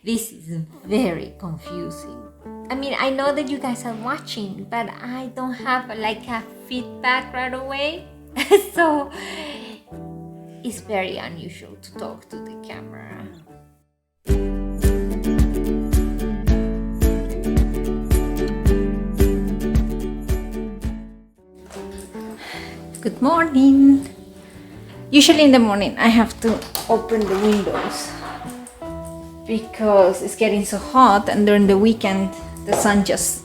This is very confusing. I mean, I know that you guys are watching, but I don't have like a feedback right away. So it's very unusual to talk to the camera. Good morning. Usually in the morning I have to open the windows because it's getting so hot, and during the weekend the sun just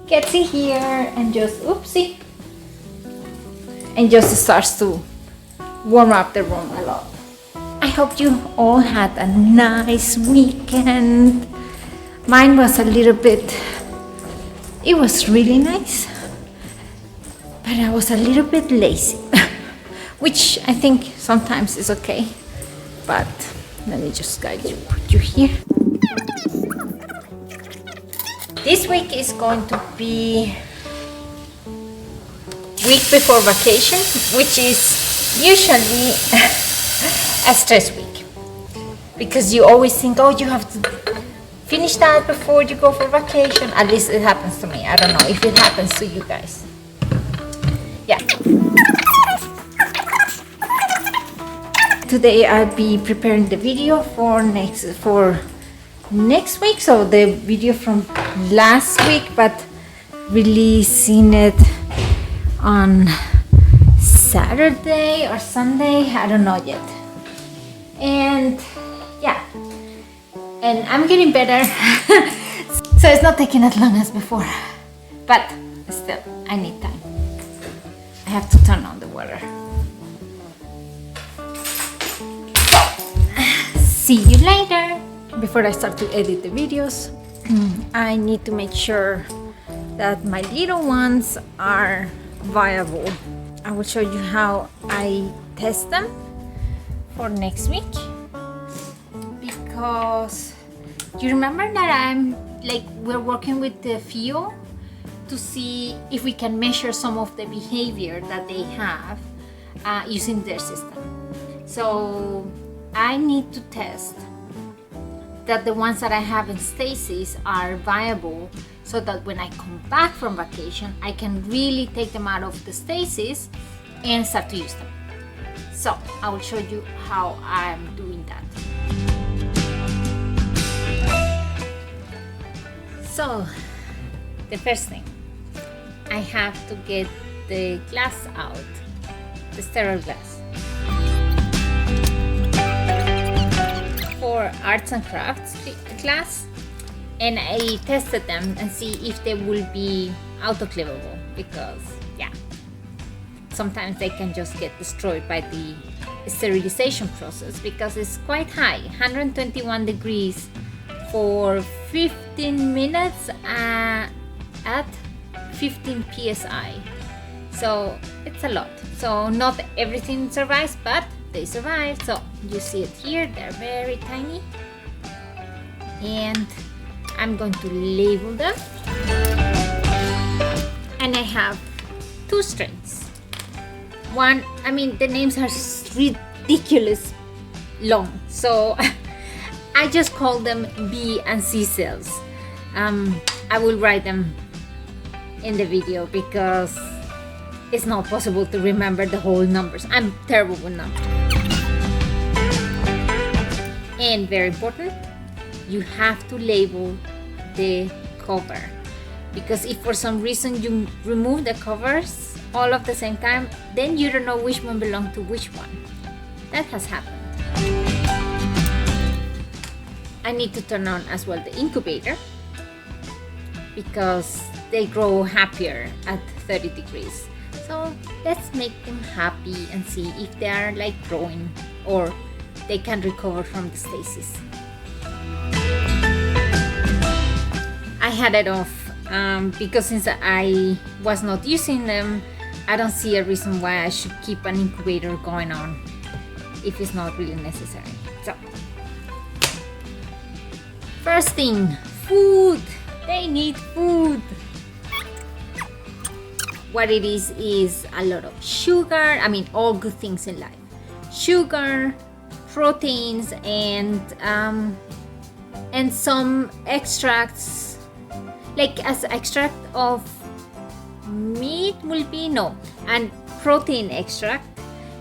gets in here and just and just starts to warm up the room a lot. I hope you all had a nice weekend. Mine was a little bit, it was really nice, but I was a little bit lazy, which I think sometimes is okay. But let me just put you here. This week is going to be week before vacation, which is usually a stress week, because you always think, oh, you have to finish that before you go for vacation. At least it happens to me. I don't know if it happens to you guys. Yeah. Today I'll be preparing the video for next week, so the video from last week, but releasing it on Saturday or Sunday, I don't know yet. And yeah, and I'm getting better. So it's not taking as long as before, but still I need time. I have to turn on the water. See you later. Before I start to edit the videos, I need to make sure that my little ones are viable. I will show you how I test them for next week, because you remember that we're working with the PHIO to see if we can measure some of the behavior that they have using their system. So I need to test that the ones that I have in stasis are viable, so that when I come back from vacation, I can really take them out of the stasis and start to use them. So I will show you how I'm doing that. So the first thing, I have to get the glass out, the sterile glass. For arts and crafts class, and I tested them and see if they will be autoclavable, because yeah, sometimes they can just get destroyed by the sterilization process, because it's quite high, 121 degrees for 15 minutes at 15 psi. So it's a lot. So not everything survives, but they survive. So you see it here, they're very tiny, and I'm going to label them. And I have two strains. One, I mean, the names are ridiculous long, so I just call them B and C cells. I will write them in the video because it's not possible to remember the whole numbers. I'm terrible with numbers. And very important, you have to label the cover, because if for some reason you remove the covers all at the same time, then you don't know which one belongs to which one. That has happened. I need to turn on as well the incubator, because they grow happier at 30 degrees. So let's make them happy and see if they are like growing or they can recover from the stasis. I had it off because since I was not using them, I don't see a reason why I should keep an incubator going on if it's not really necessary. So first thing, food. They need food. What it is a lot of sugar. I mean, all good things in life. Sugar, proteins, and and some extracts, like as extract of meat will be, no, and protein extract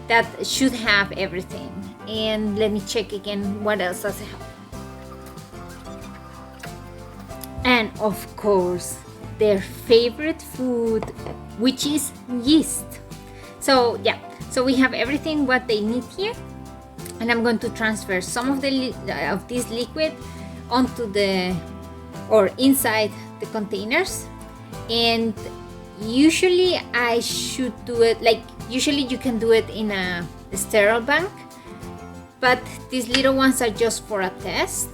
that should have everything. And let me check again what else does it have. And of course their favorite food, which is yeast. So yeah, so we have everything what they need here, and I'm going to transfer some of this liquid onto the or inside the containers. And usually I should do it like, usually you can do it in a sterile bank, but these little ones are just for a test.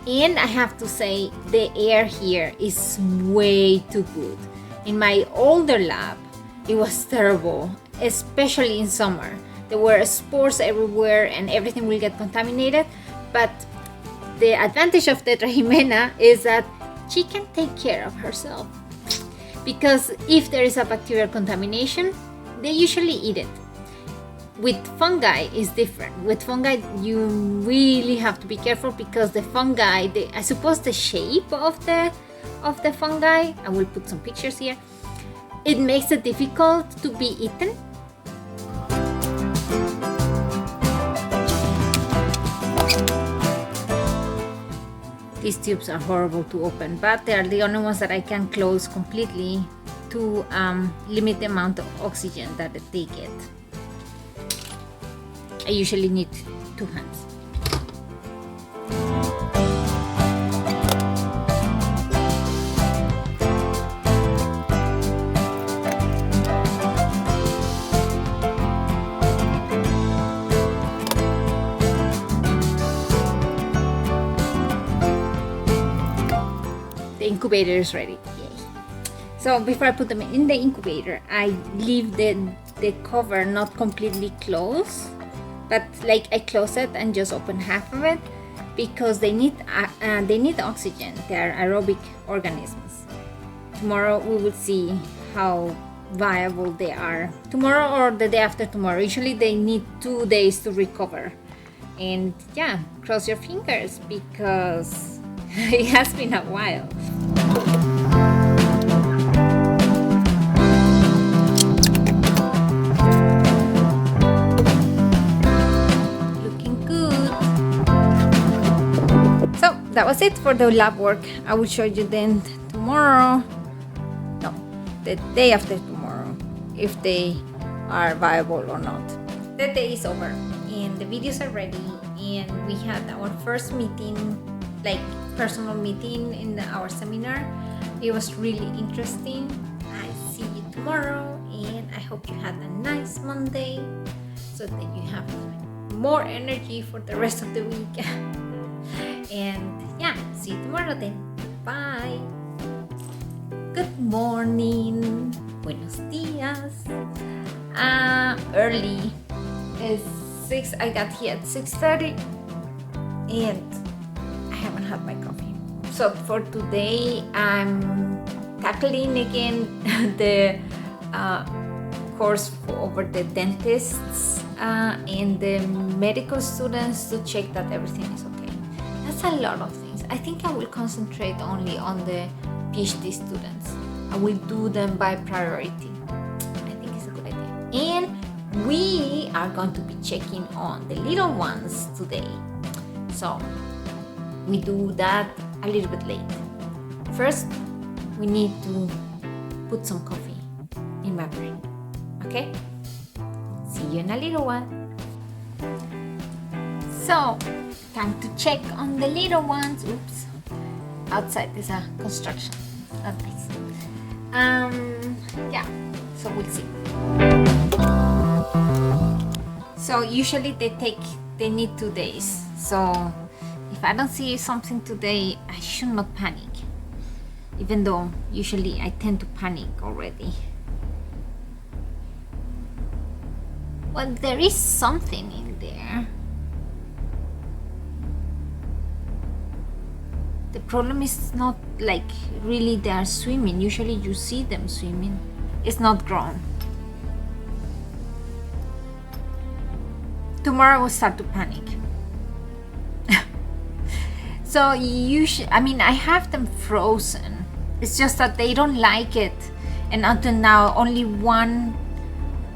And I have to say, the air here is way too good. In my older lab, it was terrible, especially in summer. There were spores everywhere and everything will get contaminated. But the advantage of Tetrahymena is that she can take care of herself. Because if there is a bacterial contamination, they usually eat it. With fungi is different. With fungi you really have to be careful, because the fungi, I suppose the shape of the fungi, I will put some pictures here, it makes it difficult to be eaten. These tubes are horrible to open, but they are the only ones that I can close completely to limit the amount of oxygen that they get. I usually need 2 hands. The incubator is ready. Yay. So before I put them in the incubator, I leave the cover not completely closed, but like I close it and just open half of it, because they need oxygen. They are aerobic organisms. Tomorrow we will see how viable they are. Tomorrow or the day after tomorrow. Usually they need 2 days to recover. And yeah, cross your fingers, because it has been a while. That was it for the lab work. I will show you then tomorrow, no, the day after tomorrow, if they are viable or not. The day is over and the videos are ready, and we had our first meeting, like personal meeting in our seminar. It was really interesting. I see you tomorrow, and I hope you had a nice Monday so that you have more energy for the rest of the week. And yeah, see you tomorrow then. Bye. Good morning. Buenos dias. Early. It's 6. I got here at 6:30 and I haven't had my coffee. So for today, I'm tackling again the course over the dentists and the medical students to check that everything is okay. That's a lot of things. I think I will concentrate only on the PhD students. I will do them by priority. I think it's a good idea. And we are going to be checking on the little ones today. So we do that a little bit late. First, we need to put some coffee in my brain. Okay? See you in a little while. So, time to check on the little ones. Oops. Outside is a construction. Not nice. Yeah. So we'll see. So usually they need 2 days. So if I don't see something today, I should not panic. Even though usually I tend to panic already. Well, there is something in there. The problem is not like really they are swimming. Usually you see them swimming. It's not grown. Tomorrow I will start to panic. So I have them frozen. It's just that they don't like it. And until now, only one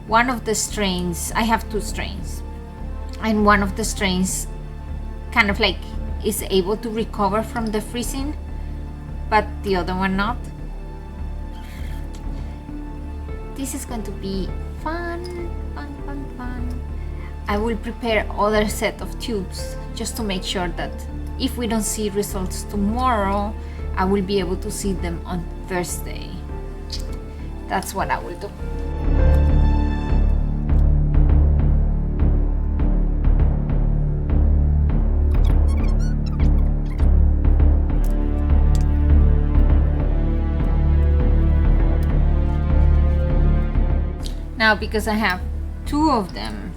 of the strains, I have 2 strains. And one of the strains kind of like is able to recover from the freezing, but the other one not. This is going to be fun. I will prepare other set of tubes just to make sure that if we don't see results tomorrow, I will be able to see them on Thursday. That's what I will do. Now, because I have 2 of them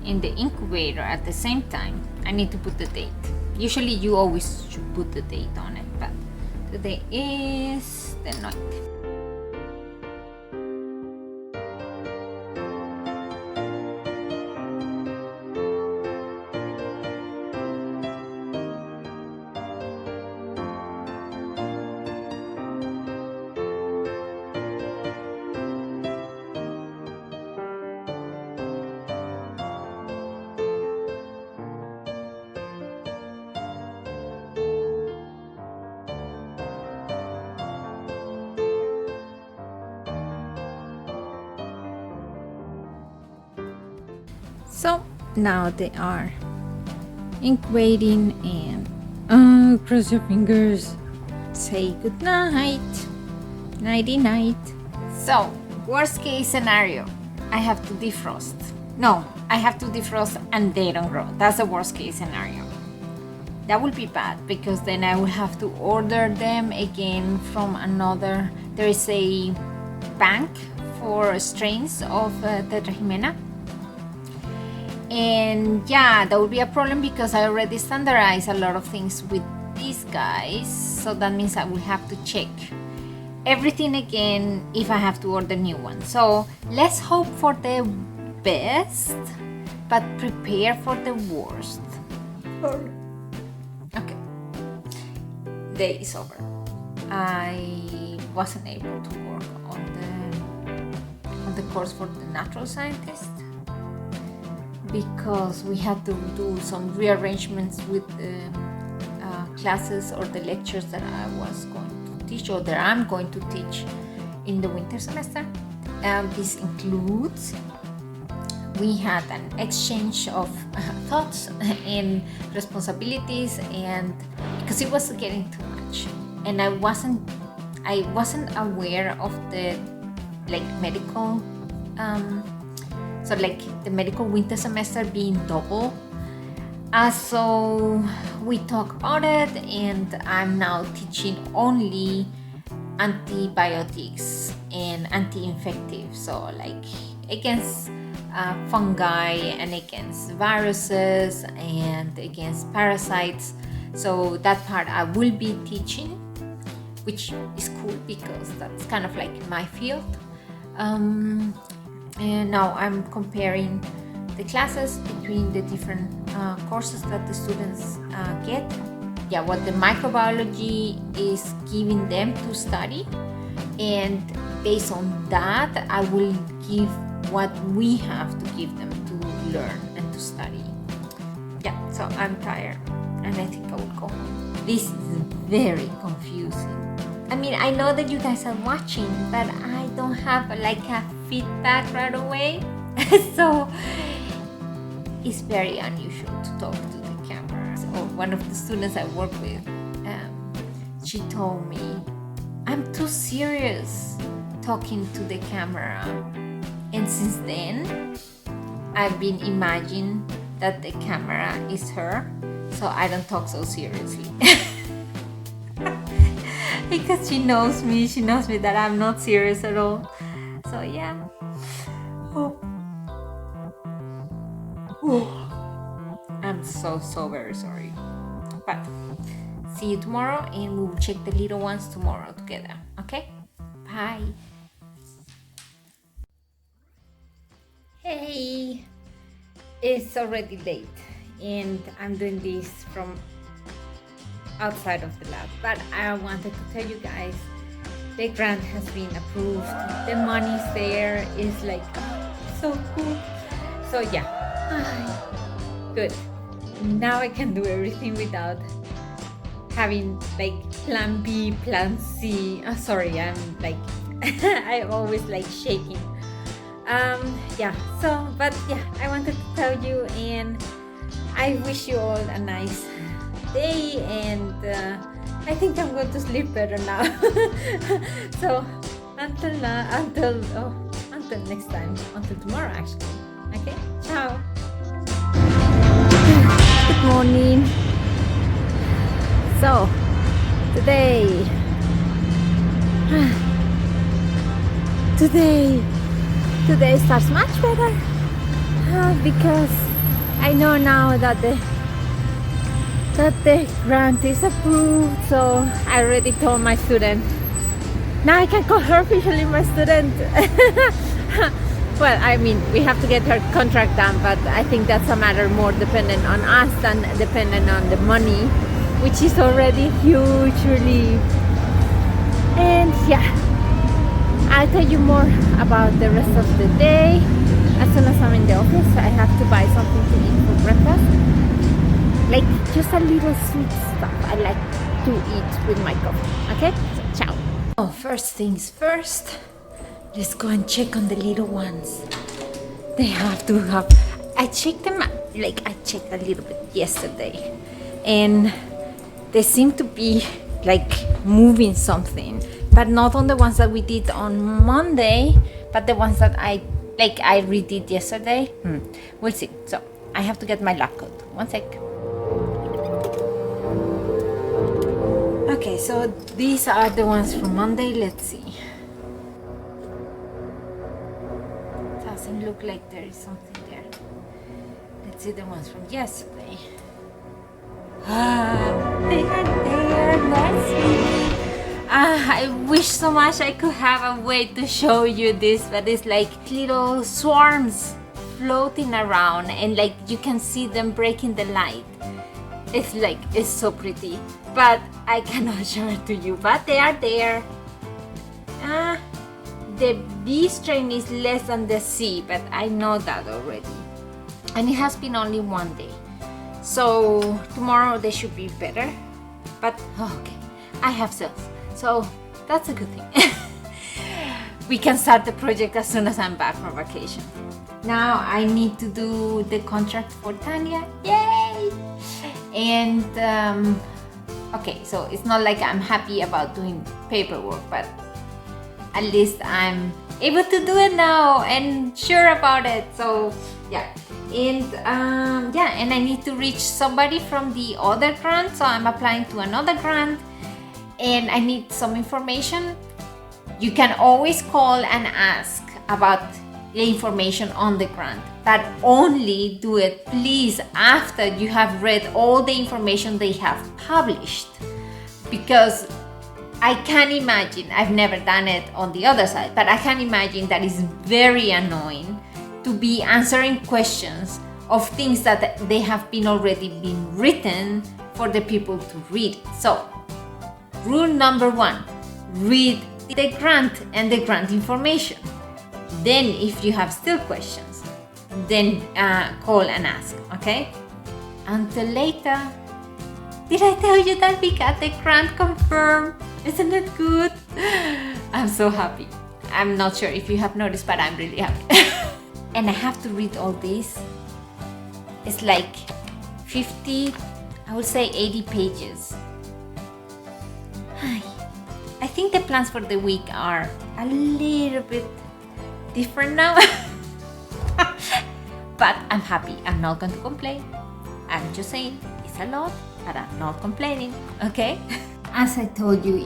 in the incubator at the same time, I need to put the date. Usually you always should put the date on it, but today is the 9th. So now they are incubating, and cross your fingers, say good night, nighty night. So worst case scenario, I have to defrost. No, I have to defrost and they don't grow. That's the worst case scenario. That would be bad because then I will have to order them again from another. There is a bank for strains of Tetrahymena. And yeah, that would be a problem because I already standardized a lot of things with these guys. So that means I will have to check everything again if I have to order new ones. So let's hope for the best, but prepare for the worst. Okay, day is over. I wasn't able to work on the course for the natural scientist because we had to do some rearrangements with the classes or the lectures that I was going to teach or that I'm going to teach in the winter semester. This includes, we had an exchange of thoughts and responsibilities, and because it was getting too much and I wasn't aware of the medical so the medical winter semester being double. So we talk about it, and I'm now teaching only antibiotics and anti-infective, so against fungi and against viruses and against parasites. So that part I will be teaching, which is cool because that's kind of my field. And now I'm comparing the classes between the different courses that the students get. Yeah, what the microbiology is giving them to study, and based on that I will give what we have to give them to learn and to study. Yeah, so I'm tired and I think I will go home. This is very confusing. I know that you guys are watching, but I don't have a feedback right away. So it's very unusual to talk to the camera. So one of the students I work with, she told me, I'm too serious talking to the camera. And since then, I've been imagining that the camera is her, so I don't talk so seriously. Because she knows me that I'm not serious at all. So yeah. I'm so very sorry. But see you tomorrow, and we will check the little ones tomorrow together. Okay? Bye. Hey, it's already late, and I'm doing this from outside of the lab. But I wanted to tell you guys, the grant has been approved. The money's there. It's like so cool. So yeah, good. Now I can do everything without having like plan B, plan C. Sorry, I'm like I'm always like shaking. Yeah. So, but yeah, I wanted to tell you, and I wish you all a nice day, and I think I'm going to sleep better now. So until next time, until tomorrow actually. Okay, ciao. Good morning. So today starts much better because I know now that the grant is approved. So I already told my student. Now I can call her officially my student. Well, I mean, we have to get her contract done, but I think that's a matter more dependent on us than dependent on the money, which is already huge relief. And yeah, I'll tell you more about the rest of the day. As soon as I'm in the office, I have to buy something to eat for breakfast. Like just a little sweet stuff I like to eat with my coffee. Okay, so ciao. Oh, first things first, let's go and check on the little ones. They have to have, I checked them, like I checked a little bit yesterday, and they seem to be like moving something, but not on the ones that we did on Monday, but the ones that I redid yesterday. We'll see. So I have to get my lab coat. One sec. Okay, so these are the ones from Monday. Let's see. Doesn't look like there is something there. Let's see the ones from yesterday. They are there. Let's see. I wish so much I could have a way to show you this, but it's like little swarms floating around, and like you can see them breaking the light. It's so pretty, but I cannot show it to you, but they are there. The B strain is less than the C, but I know that already, and it has been only one day, so tomorrow they should be better. But okay, I have cells, so that's a good thing. We can start the project as soon as I'm back from vacation. Now I need to do the contract for Tanya. Yay! And okay, so it's not like I'm happy about doing paperwork, but at least I'm able to do it now and sure about it. So yeah, and and I need to reach somebody from the other grant, so I'm applying to another grant, and I need some information. You can always call and ask about the information on the grant, but only do it please after you have read all the information they have published, because I can imagine, I've never done it on the other side, but I can imagine that it's very annoying to be answering questions of things that they have been already been written for the people to read. So rule number 1, read the grant and the grant information. Then if you have still questions, then call and ask, okay? Until later. Did I tell you that we got the grant confirmed? Isn't it good? I'm so happy. I'm not sure if you have noticed, but I'm really happy. And I have to read all this. It's like 50, I would say 80 pages. I think the plans for the week are a little bit different now. But I'm happy. I'm not going to complain. I'm just saying it's a lot, but I'm not complaining, okay? As I told you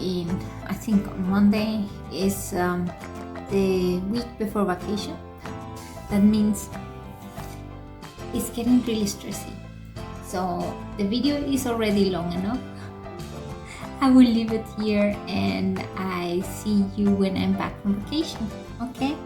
I think on Monday is the week before vacation. That means it's getting really stressy. So the video is already long enough. I will leave it here, and I see you when I'm back from vacation, okay?